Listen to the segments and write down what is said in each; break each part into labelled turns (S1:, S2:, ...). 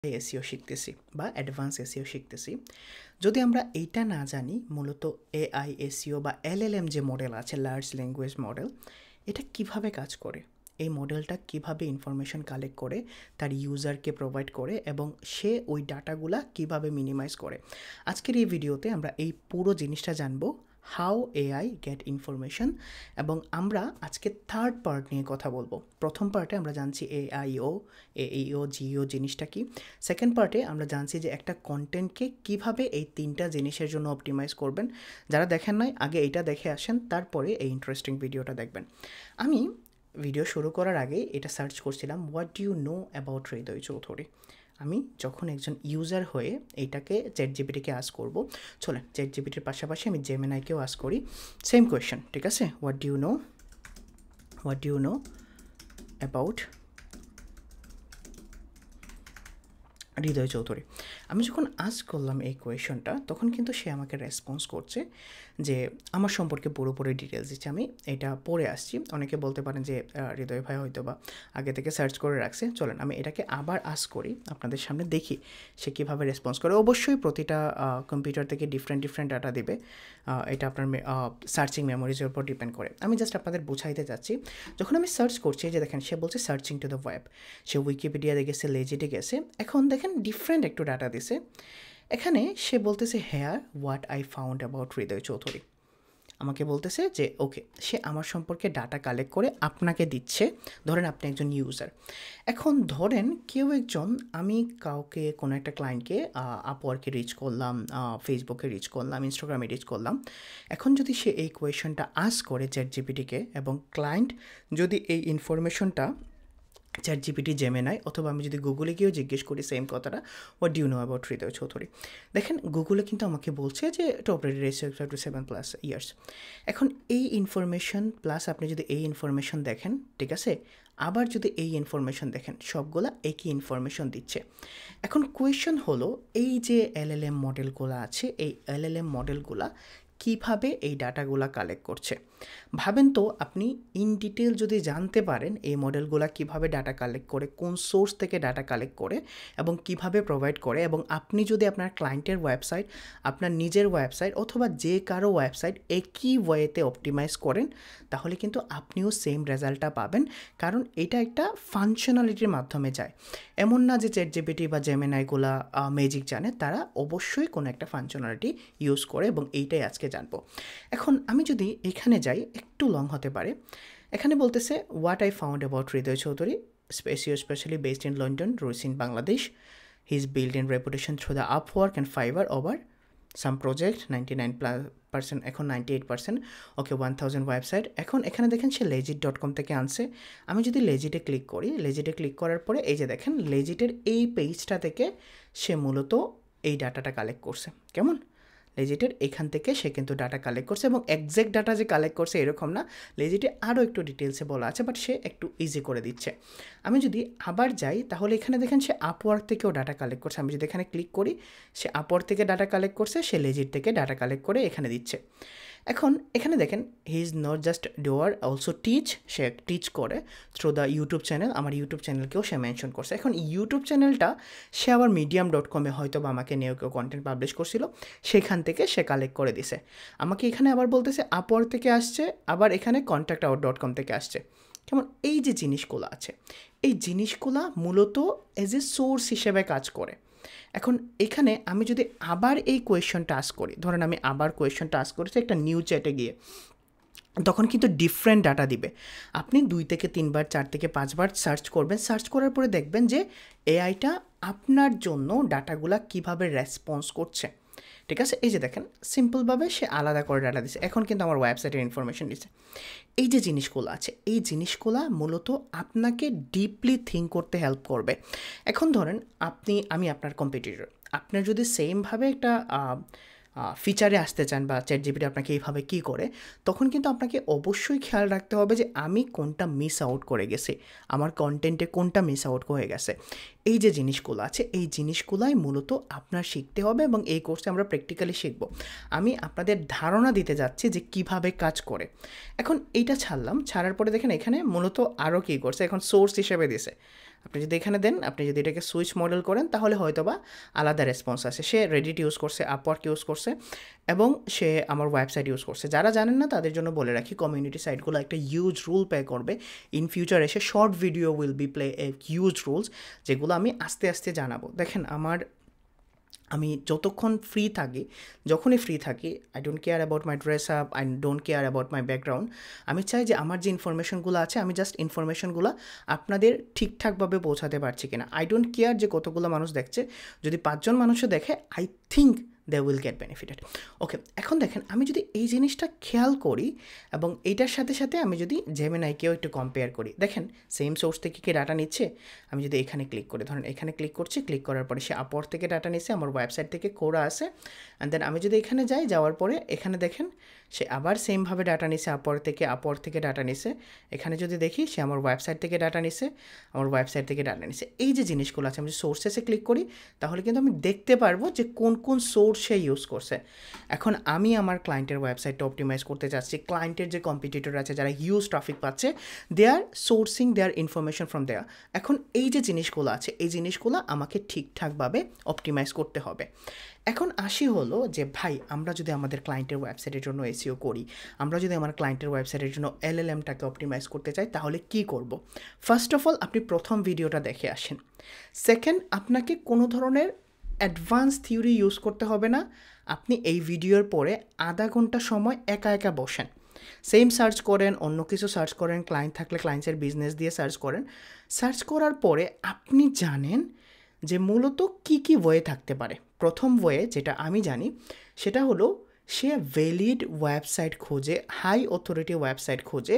S1: SEO শিখতেছি বা advance SEO শিখতেছি। যদি আমরা এইটা না জানি মূলত এআই এসইও বা এলএলএম যে মডেল আছে, লার্জ ল্যাঙ্গুয়েজ মডেল, এটা কিভাবে কাজ করে, এই মডেলটা কিভাবে ইনফরমেশন কালেক্ট করে তার ইউজারকে প্রোভাইড করে এবং সে ওই ডাটাগুলা কিভাবে মিনিমাইজ করে, আজকের এই ভিডিওতে আমরা এই পুরো জিনিসটা জানবো, হাউ এআই গেট ইনফরমেশন। এবং আমরা আজকে থার্ড পার্ট নিয়ে কথা বলবো। প্রথম পার্টে আমরা জানছি এআইও, এইও, জিও জিনিসটা কি। সেকেন্ড পার্টে আমরা জানছি যে একটা কন্টেন্টকে কিভাবে এই তিনটা জিনিসের জন্য অপটিমাইজ করবেন। যারা দেখেন নাই আগে এইটা দেখে আসেন, তারপরে এই ইন্টারেস্টিং ভিডিওটা দেখবেন। আমি ভিডিও শুরু করার আগে এটা সার্চ করছিলাম, what do you know about Hriday Chowdhury. আমি যখন একজন ইউজার হয়ে এইটাকে চ্যাটজিপিটিকে আস্ক করব, চলেন চ্যাটজিপিটির পাশাপাশি আমি জেমিনাইকেও আস্ক করি সেম কোয়েশ্চেন, ঠিক আছে? What do you know about Hriday Chowdhury. আমি যখন আস্ক করলাম এই কোয়েশনটা, তখন কিন্তু সে আমাকে রেসপন্স করছে যে আমার সম্পর্কে পুরোপুরি ডিটেলস দিচ্ছে। আমি এটা পড়ে আসছি। অনেকে বলতে পারেন যে হৃদয় ভাই হয়তো বা আগে থেকে সার্চ করে রাখছে। চলেন আমি এটাকে আবার আস্ক করি, আপনাদের সামনে দেখি সে কীভাবে রেসপন্স করে। অবশ্যই প্রতিটা কম্পিউটার থেকে ডিফারেন্ট ডাটা দেবে, এটা আপনার সার্চিং মেমোরিজের উপর ডিপেন্ড করে। আমি জাস্ট আপনাদের বোঝাইতে চাচ্ছি, যখন আমি সার্চ করছি যে দেখেন সে বলছে সার্চিং টু দ্য ওয়েব, সে উইকিপিডিয়াতে গেছে, লেজিটে গেছে, এখন দেখেন ডিফারেন্ট একটু ডাটা দিছে। এখানে সে বলতেছে here what I found about Hriday Chowdhury. আমাকে বলতেছে যে ওকে, সে আমার সম্পর্কে ডাটা কালেক্ট করে আপনাকে দিচ্ছে। ধরেন আপনি একজন ইউজার। এখন ধরেন কেউ একজন, আমি কাউকে কোনো একটা ক্লায়েন্টকে আপওয়ার্কে রিচ করলাম, ফেসবুকে রিচ করলাম, ইনস্টাগ্রামে রিচ করলাম। এখন যদি সে এই কোয়েশনটা আস্ক করে চ্যাটজিপিটিকে এবং ক্লায়েন্ট যদি এই ইনফরমেশনটা চ্যাটজিপিটি, জেমিনাই অথবা আমি যদি গুগলে গিয়েও জিজ্ঞেস করি সেম কথাটা, what do you know about Hriday Chowdhury, দেখেন গুগলে কিন্তু আমাকে বলছে যে top rated race to 7+ years. এখন এই ইনফরমেশন প্লাস আপনি যদি এই ইনফরমেশন দেখেন, ঠিক আছে, আবার যদি এই ইনফরমেশন দেখেন, সবগুলা একই ইনফরমেশন দিচ্ছে। এখন কোয়েশ্চন হলো, এই যে এলএলএম মডেলগুলো আছে, এই এলএলএম মডেলগুলা কীভাবে এই ডাটাগুলো কালেক্ট করছে। ভাবেন তো, আপনি ইন ডিটেল যদি জানতে পারেন এই মডেলগুলো কীভাবে ডাটা কালেক্ট করে, কোন সোর্স থেকে ডাটা কালেক্ট করে এবং কিভাবে প্রোভাইড করে, এবং আপনি যদি আপনার ক্লায়েন্টের ওয়েবসাইট, আপনার নিজের ওয়েবসাইট অথবা যে কারো ওয়েবসাইট একই ওয়েতে অপটিমাইজ করেন, তাহলে কিন্তু আপনিও সেম রেজাল্টটা পাবেন। কারণ এটা একটা ফাংশনালিটির মাধ্যমে যায়। এমন না যে চ্যাটজিপিটি বা জেমিনাইগুলা ম্যাজিক জানে, তারা অবশ্যই কোনো একটা ফাংশনালিটি ইউজ করে এবং এইটাই আজকে জানবো। এখন আমি যদি এখানে যাই, একটু লং হতে পারে। এখানে বলতেছে what I found about Hriday Chowdhury, specially based in London, roots in Bangladesh, he is build in reputation through the Upwork and Fiverr over some project 99%, এখন 98%, ওকে 1000 ওয়েবসাইট। এখন এখানে দেখেন সে legit.com থেকে আনছে। আমি যদি লেজিটে ক্লিক করি, লেজিটে ক্লিক করার পরে এই যে দেখেন লেজিটের এই পেজটা থেকে সে মূলত এই ডাটাটা কালেক্ট করছে। কেমন? লেজিটের এখান থেকে সে কিন্তু ডাটা কালেক্ট করছে এবং একজ্যাক্ট ডাটা যে কালেক্ট করছে এরকম না, লেজিটে আরও একটু ডিটেলসে বলা আছে, বাট সে একটু ইজি করে দিচ্ছে। আমি যদি আবার যাই, তাহলে এখানে দেখেন সে আপওয়ার্ক থেকেও ডাটা কালেক্ট করছে। আমি যদি এখানে ক্লিক করি, সে আপওয়ার্ক থেকে ডাটা কালেক্ট করছে, সে লেজিট থেকে ডাটা কালেক্ট করে এখানে দিচ্ছে। এখন এখানে দেখেন he is not just doer, also teach, সে টিচ করে থ্রু দ্য ইউটিউব চ্যানেল। আমার ইউটিউব চ্যানেলকেও সে মেনশন করছে। এখন ইউটিউব চ্যানেলটা সে আবার medium.com-এ হয়তো বা আমাকে নিয়েও কেউ কন্টেন্ট পাবলিশ করছিল, সেখান থেকে সে কালেক্ট করে দিছে। আমাকে এখানে আবার বলতেছে আপওয়ার্ক থেকে আসছে, আবার এখানে contactout.com থেকে আসছে। কেমন? এই যে জিনিসগুলো আছে, এই জিনিসগুলা মূলত এজ এ সোর্স হিসেবে কাজ করে। এখন এখানে আমি যদি আবার এই কোয়েশনটা আস্ক করি, ধরেন আমি আবার কোয়েশনটা আস্ক করেছি একটা নিউ চ্যাটে গিয়ে, তখন কিন্তু ডিফারেন্ট ডাটা দিবে। আপনি 2 থেকে 3 বার, 4 থেকে 5 বার সার্চ করবেন। সার্চ করার পরে দেখবেন যে এআইটা আপনার জন্য ডাটাগুলা কিভাবে রেসপন্স করছে, ঠিক আছে? এই যে দেখেন সিম্পলভাবে সে আলাদা করে ডাটা দিচ্ছে। এখন কিন্তু আমার ওয়েবসাইটের ইনফরমেশন দিচ্ছে। এই যে জিনিসগুলো আছে, এই জিনিসগুলো মূলত আপনাকে ডিপলি থিঙ্ক করতে হেল্প করবে। এখন ধরেন আমি আপনার কম্পিটিটর, আপনার যদি সেমভাবে একটা ফিচারে আসতে চান বা চ্যাটজিপিটি আপনাকে এইভাবে কী করে, তখন কিন্তু আপনাকে অবশ্যই খেয়াল রাখতে হবে যে আমি কোনটা মিস আউট করে গেছি, আমার কন্টেন্টে কোনটা মিস আউট হয়ে গেছে। এই যে জিনিসগুলো আছে, এই জিনিসগুলাই মূলত আপনার শিখতে হবে এবং এই কোর্সে আমরা প্র্যাকটিক্যালি শিখব। আমি আপনাদের ধারণা দিতে যাচ্ছি যে কিভাবে কাজ করে। এখন এইটা ছাড়লাম, ছাড়ার পরে দেখেন এখানে মূলত আরও কী করছে, এখন সোর্স হিসেবে দিছে। আপনি যদি এখানে দেন, আপনি যদি এটাকে সুইচ মডেল করেন তাহলে হয়তোবা আলাদা রেসপন্স আসে। সে রেডিট ইউজ করছে, আপওয়ার্ক ইউজ করছে এবং সে আমার ওয়েবসাইট ইউজ করছে। যারা জানেন না তাদের জন্য বলে রাখি, কমিউনিটি সাইটগুলো একটা হিউজ রোল প্লে করবে ইন ফিউচার এসে। Short video will be play a huge roles, যেগুলো আমি আস্তে আস্তে জানাবো। দেখেন আমি যতক্ষণ ফ্রি থাকি, যখনই ফ্রি থাকি, I don't care about my dress up, I don't care about my background. আমি চাই যে আমার যে ইনফরমেশনগুলো আছে, আমি জাস্ট ইনফরমেশনগুলো আপনাদের ঠিকঠাকভাবে পৌঁছাতে পারছি কিনা। আই ডোন্ট কেয়ার যে কতগুলো মানুষ দেখছে, যদি 5 জন মানুষও দেখে, I think they will get benefited. Okay, এখন দেখেন আমি যদি এই জিনিসটা খেয়াল করি এবং এইটার সাথে সাথে আমি যদি জেমিনাইকেও একটু কম্পেয়ার করি, দেখেন সেম সোর্স থেকে কি ডাটা নিচ্ছে। আমি যদি এখানে ক্লিক করি, ধরেন এখানে ক্লিক করছি, ক্লিক করার পরে সে আপওয়ার্ক থেকে ডাটা নিচ্ছে, আমার ওয়েবসাইট থেকে কোরা আছে। অ্যান্ড দেন আমি যদি এখানে যাই, যাওয়ার পরে এখানে দেখেন সে আবার সেমভাবে ডাটা নিছে, আপওয়ার্ক থেকে ডাটা নিছে। এখানে যদি দেখি সে আমার ওয়েবসাইট থেকে ডাটা নিছে, আমার ওয়েবসাইট থেকে ডাটা নিছে। এই যে জিনিসগুলো আছে, আমি যদি সোর্সেসে ক্লিক করি তাহলে কিন্তু আমি দেখতে পারবো যে কোন কোন সোর্স সে ইউজ করছে। এখন আমি আমার ক্লায়েন্টের ওয়েবসাইটটা অপটিমাইজ করতে চাচ্ছি, ক্লায়েন্টের যে কম্পিটিটর আছে যারা হিউজ ট্রাফিক পাচ্ছে, দে আর সোর্সিং দেয়ার ইনফরমেশন ফ্রম দেয়ার। এখন এই যে জিনিসগুলো আছে, এই জিনিসগুলো আমাকে ঠিকঠাকভাবে অপটিমাইজ করতে হবে। এখন আসি হলো যে ভাই, আমরা যদি আমাদের ক্লায়েন্টের ওয়েবসাইটের জন্য এসইও করি, আমরা যদি আমার ক্লায়েন্টের ওয়েবসাইটের জন্য এলএলএমটাকে অপটিমাইজ করতে চাই, তাহলে কি করব? ফার্স্ট অফ অল আপনি প্রথম ভিডিওটা দেখে আসেন। সেকেন্ড, আপনাকে কোনো ধরনের অ্যাডভান্স থিওরি ইউজ করতে হবে না। আপনি এই ভিডিওর পরে আধা ঘন্টা সময় একা একা বসেন, সেম সার্চ করেন, অন্য কিছু সার্চ করেন, ক্লায়েন্ট থাকলে ক্লায়েন্টসের বিজনেস দিয়ে সার্চ করেন। সার্চ করার পরে আপনি জানেন যে মূলত কী কী ওয়ে থাকতে পারে। প্রথম ওয়ে যেটা আমি জানি সেটা হলো, সে ভ্যালিড ওয়েবসাইট খোঁজে, হাই অথরিটি ওয়েবসাইট খোঁজে,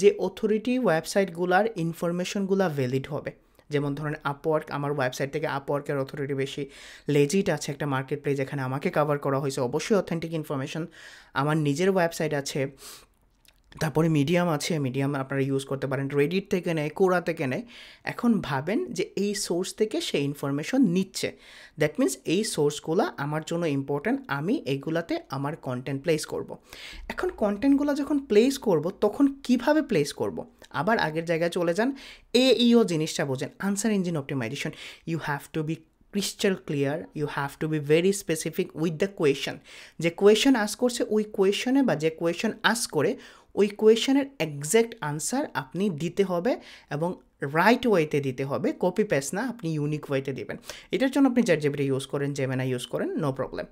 S1: যে অথরিটি ওয়েবসাইটগুলার ইনফরমেশনগুলো ভ্যালিড হবে। যেমন ধরেন আপওয়ার্ক, আমার ওয়েবসাইট থেকে আপওয়ার্কের অথরিটি বেশি, লেজিট আছে একটা মার্কেট প্লেস যেখানে আমাকে কভার করা হয়েছে, অবশ্যই অথেন্টিক ইনফরমেশন। আমার নিজের ওয়েবসাইট আছে, তারপরে মিডিয়াম আছে, মিডিয়াম আপনারা ইউজ করতে পারেন, রেডিট থেকে নেয়, কোরা থেকে নেয়। এখন ভাবেন যে এই সোর্স থেকে সে ইনফরমেশন নিচ্ছে, দ্যাট মিন্স এই সোর্সগুলো আমার জন্য ইম্পর্ট্যান্ট, আমি এইগুলাতে আমার কন্টেন্ট প্লেস করব। এখন কন্টেন্টগুলো যখন প্লেস করব, তখন কিভাবে প্লেস করব? আবার আগের জায়গায় চলে যান, এইও জিনিসটা বোঝেন, answer engine optimisation. You have to be crystal clear, you have to be very specific with the question. যে কোয়েশন আস্ক করছে ওই কোয়েশনে, বা যে কোয়েশন আস্ক করে ওই কোয়েশনের এক্স্যাক্ট আনসার আপনি দিতে হবে, এবং রাইট ওয়েতে দিতে হবে, কপি পেস্ট না, আপনি ইউনিক ওয়েতে দেবেন। এটার জন্য আপনি চ্যাটজিপিটি ইউজ করেন, জেমিনাই ইউজ করেন, নো প্রবলেম।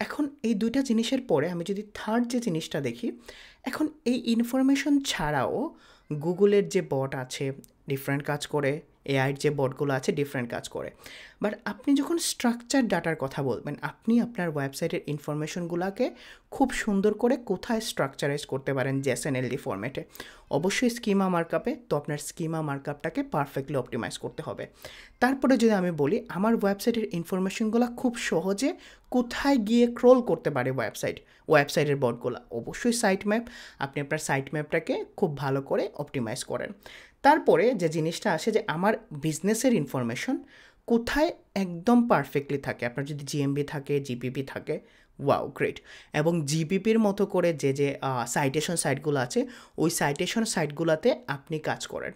S1: এখন এই দুইটা জিনিসের পরে আমি যদি থার্ড যে জিনিসটা দেখি, এখন এই ইনফরমেশন ছাড়াও গুগলের যে বট আছে ডিফারেন্ট কাজ করে, এআইয়ের যে বটগুলো আছে ডিফারেন্ট কাজ করে। বাট আপনি যখন স্ট্রাকচার ডাটার কথা বলবেন, আপনি আপনার ওয়েবসাইটের ইনফরমেশনগুলোকে খুব সুন্দর করে কোথায় স্ট্রাকচারাইজ করতে পারেন, জেএসএনএলডি ফরম্যাটে, অবশ্যই স্কিমা মার্কআপে। তো আপনার স্কিমা মার্কআপটাকে পারফেক্টলি অপটিমাইজ করতে হবে। তারপরে যদি আমি বলি, আমার ওয়েবসাইটের ইনফরমেশনগুলো খুব সহজে কোথায় গিয়ে ক্রল করতে পারে ওয়েবসাইটের বটগুলো, অবশ্যই সাইট ম্যাপ। আপনি আপনার সাইট ম্যাপটাকে খুব ভালো করে অপটিমাইজ করেন। তারপরে যে জিনিসটা আসে, যে আমার বিজনেসের ইনফরমেশন কোথায় একদম পারফেক্টলি থাকে। আপনার যদি জিএমবি থাকে, জিপিপি থাকে, ওয়াও গ্রেট। এবং জিপিপির মতো করে যে সাইটেশন সাইটগুলো আছে, ওই সাইটেশন সাইটগুলোতে আপনি কাজ করেন।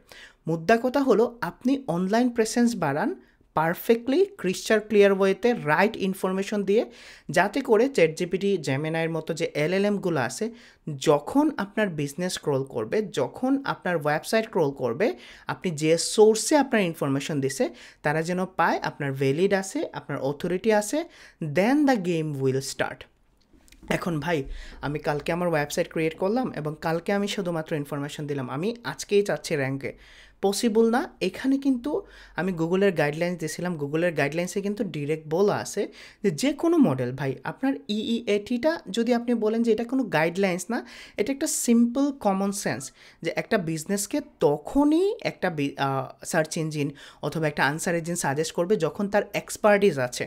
S1: মুদ্রা কথা হলো, আপনি অনলাইন প্রেসেন্স বাড়ান পারফেক্টলি ক্রিস্টাল ক্লিয়ার ওয়েতে, রাইট ইনফরমেশন দিয়ে, যাতে করে চ্যাটজিপিটি, জেমিনাইয়ের মতো যে এলএলএমগুলো আছে, যখন আপনার বিজনেস স্ক্রল করবে, যখন আপনার ওয়েবসাইট স্ক্রল করবে, আপনি যে সোর্সে আপনার ইনফরমেশন দিছে তারা যেন পায় আপনার ভ্যালিড আছে, আপনার অথরিটি আছে, দেন দ্য গেম উইল স্টার্ট। এখন ভাই, আমি কালকে আমার ওয়েবসাইট ক্রিয়েট করলাম এবং কালকে আমি শুধুমাত্র ইনফরমেশন দিলাম, আমি আজকেই চাচ্ছি র্যাঙ্কে, পসিবল না। এখানে কিন্তু আমি গুগলের গাইডলাইন্স দিয়েছিলাম, গুগলের গাইডলাইন্সে কিন্তু ডিরেক্ট বলা আছে যে কোনো মডেল, ভাই আপনার ইইএটিটা যদি আপনি বলেন যে এটা কোনো গাইডলাইন্স না, এটা একটা সিম্পল কমন সেন্স, যে একটা বিজনেসকে তখনই একটা সার্চ ইঞ্জিন অথবা একটা আনসার ইঞ্জিন সাজেস্ট করবে যখন তার এক্সপার্টিস আছে,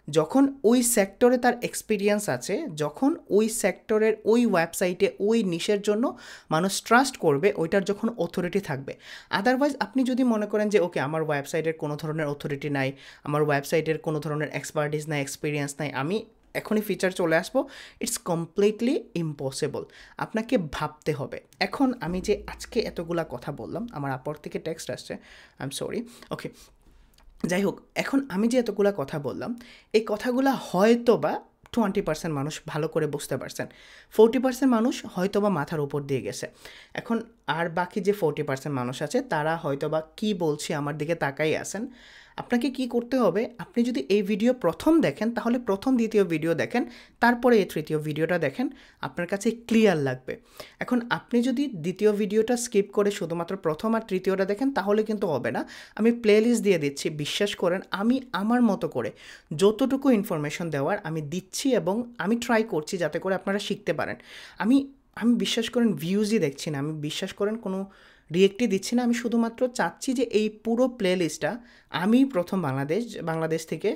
S1: যখন ওই সেক্টরে তার এক্সপিরিয়েন্স আছে, যখন ওই সেক্টরের ওই ওয়েবসাইটে ওই নিশের জন্য মানুষ ট্রাস্ট করবে, ওইটার যখন অথরিটি থাকবে। আদারওয়াইজ আপনি যদি মনে করেন যে ওকে আমার ওয়েবসাইটের কোনো ধরনের অথরিটি নাই, আমার ওয়েবসাইটের কোনো ধরনের এক্সপার্টিস নাই, এক্সপিরিয়েন্স নাই, আমি এখনই ফিচার চলে আসবো, ইটস কমপ্লিটলি ইম্পসিবল। আপনাকে ভাবতে হবে। এখন আমি যে আজকে এতগুলা কথা বললাম, আমার আপর থেকে টেক্সট আসছে, আই এম সরি। ওকে, যাই হোক, এখন আমি যে এতগুলা কথা বললাম, এই কথাগুলা হয়তো বা 20% মানুষ ভালো করে বুঝতে পারছেন, 40% মানুষ হয়তো বা মাথার উপর দিয়ে গেছে। এখন আর বাকি যে 40% মানুষ আছে তারা হয়তো বা কী বলছি আমার দিকে তাকাই আছেন। আপনাকে কি করতে হবে, আপনি যদি এই ভিডিও প্রথম দেখেন তাহলে প্রথম দ্বিতীয় ভিডিও দেখেন, তারপরে এই তৃতীয় ভিডিওটা দেখেন, আপনার কাছে ক্লিয়ার লাগবে। এখন আপনি যদি দ্বিতীয় ভিডিওটা স্কিপ করে শুধুমাত্র প্রথম আর তৃতীয়টা দেখেন তাহলে কিন্তু হবে না। আমি প্লেলিস্ট দিয়ে দিচ্ছি, বিশ্বাস করেন আমি আমার মতো করে যতটুকু ইনফরমেশন দেওয়ার আমি দিচ্ছি এবং আমি ট্রাই করছি যাতে করে আপনারা শিখতে পারেন। আমি আমি বিশ্বাস করেন ভিউজই দেখছি না, আমি বিশ্বাস করেন কোনো রিয়েক্টই দিচ্ছি না, আমি শুধুমাত্র চাচ্ছি যে এই পুরো প্লেলিস্টটা আমি প্রথম বাংলাদেশ থেকে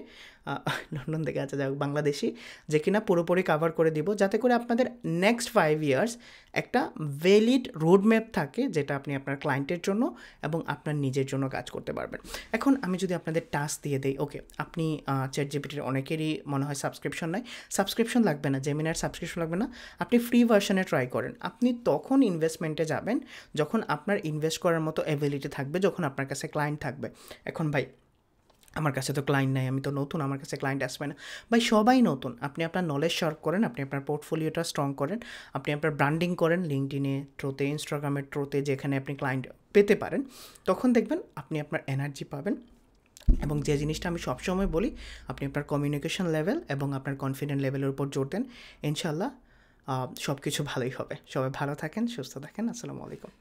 S1: লন্ডন থেকে আচ্ছা যাক বাংলাদেশি, যে কিনা পুরোপুরি কাভার করে দিব, যাতে করে আপনাদের নেক্সট 5 ইয়ার্স একটা ভ্যালিড রোডম্যাপ থাকে, যেটা আপনি আপনার ক্লায়েন্টের জন্য এবং আপনার নিজের জন্য কাজ করতে পারবেন। এখন আমি যদি আপনাদের টাস্ক দিয়ে দিই, ওকে, আপনি চ্যাটজিপিটির অনেকেরই মনে হয় সাবস্ক্রিপশন নাই, সাবস্ক্রিপশন লাগবে না, জেমিনার সাবস্ক্রিপশন লাগবে না, আপনি ফ্রি ভার্সনে ট্রাই করেন। আপনি তখন ইনভেস্টমেন্টে যাবেন যখন আপনার ইনভেস্ট করার মতো অ্যাবিলিটি থাকবে, যখন আপনার কাছে ক্লায়েন্ট থাকবে। এখন ভাই আমার কাছে তো ক্লায়েন্ট নাই, আমি তো নতুন, আমার কাছে ক্লায়েন্ট আসবে না। ভাই সবাই নতুন, আপনি আপনার নলেজ শার্প করেন, আপনি আপনার পোর্টফোলিওটা স্ট্রং করেন, আপনি আপনার ব্র্যান্ডিং করেন লিঙ্কডইনে থ্রুতে, ইনস্টাগ্রামের থ্রুতে, যেখানে আপনি ক্লায়েন্ট পেতে পারেন, তখন দেখবেন আপনি আপনার এনার্জি পাবেন। এবং যে জিনিসটা আমি সবসময় বলি, আপনি আপনার কমিউনিকেশন লেভেল এবং আপনার কনফিডেন্ট লেভেলের উপর জোর দেন, ইনশাল্লাহ সব কিছু ভালোই হবে। সবাই ভালো থাকেন, সুস্থ থাকেন, আসসালামু আলাইকুম।